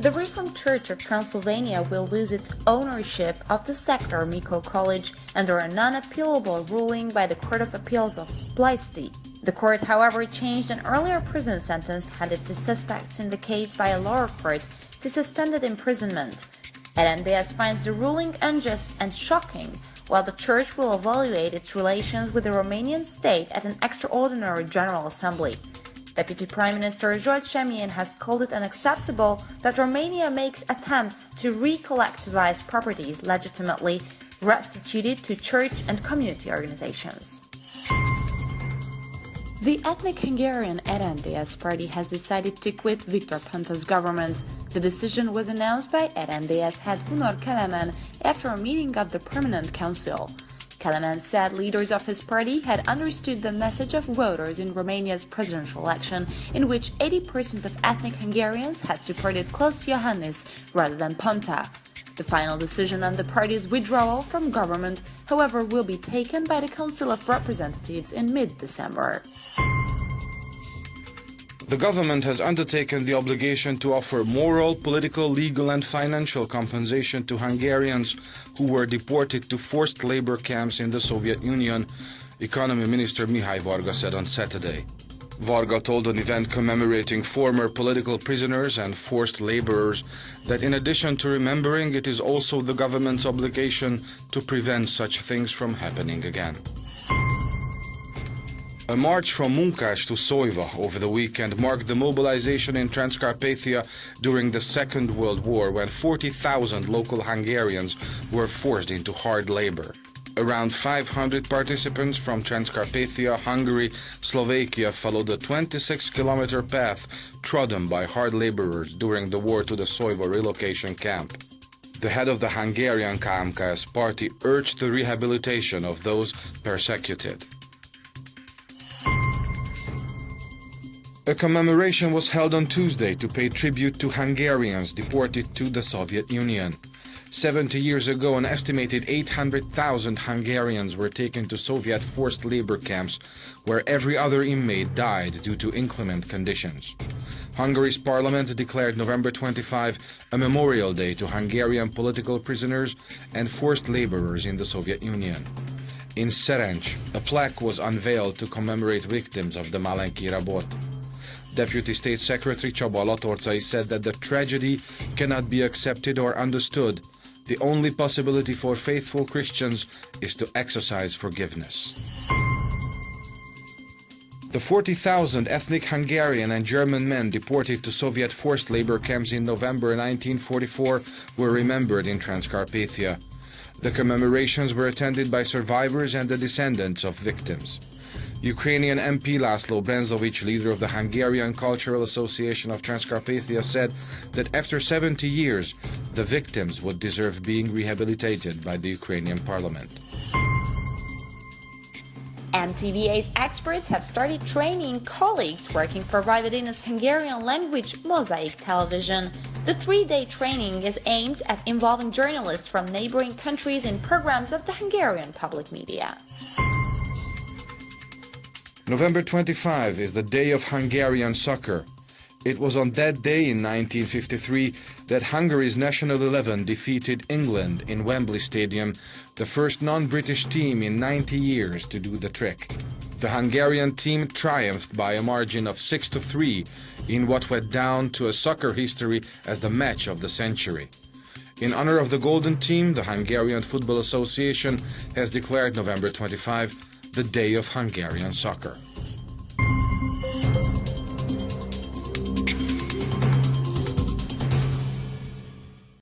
The Reformed Church of Transylvania will lose its ownership of the sector Mikó College under a non-appealable ruling by the Court of Appeals of Ploiești. The court, however, changed an earlier prison sentence handed to suspects in the case by a lower court to suspended imprisonment. RMDSZ finds the ruling unjust and shocking, while the church will evaluate its relations with the Romanian state at an extraordinary General Assembly. Deputy Prime Minister George Semyon has called it unacceptable that Romania makes attempts to recollectivize properties legitimately restituted to church and community organizations. The ethnic Hungarian RMDSZ party has decided to quit Viktor Ponta's government. The decision was announced by RMDSZ head Gunnar Kelemen after a meeting of the Permanent Council. Kelemen said leaders of his party had understood the message of voters in Romania's presidential election, in which 80% of ethnic Hungarians had supported Klaus Iohannis rather than Ponta. The final decision on the party's withdrawal from government, however, will be taken by the Council of Representatives in mid-December. The government has undertaken the obligation to offer moral, political, legal and financial compensation to Hungarians who were deported to forced labor camps in the Soviet Union, Economy Minister Mihály Varga said on Saturday. Varga told an event commemorating former political prisoners and forced laborers that in addition to remembering, it is also the government's obligation to prevent such things from happening again. A march from Munkás to Szóiva over the weekend marked the mobilization in Transcarpathia during the Second World War, when 40,000 local Hungarians were forced into hard labor. Around 500 participants from Transcarpathia, Hungary, Slovakia followed a 26-kilometer path trodden by hard laborers during the war to the Szóiva relocation camp. The head of the Hungarian KMKS party urged the rehabilitation of those persecuted. A commemoration was held on Tuesday to pay tribute to Hungarians deported to the Soviet Union. 70 years ago, an estimated 800,000 Hungarians were taken to Soviet forced labor camps, where every other inmate died due to inclement conditions. Hungary's parliament declared November 25 a memorial day to Hungarian political prisoners and forced laborers in the Soviet Union. In Szerencs, a plaque was unveiled to commemorate victims of the Malenykij Robot. Deputy State Secretary Csaba Latorcai said that the tragedy cannot be accepted or understood. The only possibility for faithful Christians is to exercise forgiveness. The 40,000 ethnic Hungarian and German men deported to Soviet forced labor camps in November 1944 were remembered in Transcarpathia. The commemorations were attended by survivors and the descendants of victims. Ukrainian MP László Brenzovich, leader of the Hungarian Cultural Association of Transcarpathia, said that after 70 years, the victims would deserve being rehabilitated by the Ukrainian parliament. MTVA's experts have started training colleagues working for Vojvodina's Hungarian language Mosaic television. The 3-day training is aimed at involving journalists from neighboring countries in programs of the Hungarian public media. November 25 is the Day of Hungarian Soccer. It was on that day in 1953 that Hungary's national 11 defeated England in Wembley Stadium, the first non-British team in 90 years to do the trick. The Hungarian team triumphed by a margin of 6-3 in what went down to a soccer history as the match of the century. In honor of the Golden Team, the Hungarian Football Association has declared November 25 the Day of Hungarian Soccer.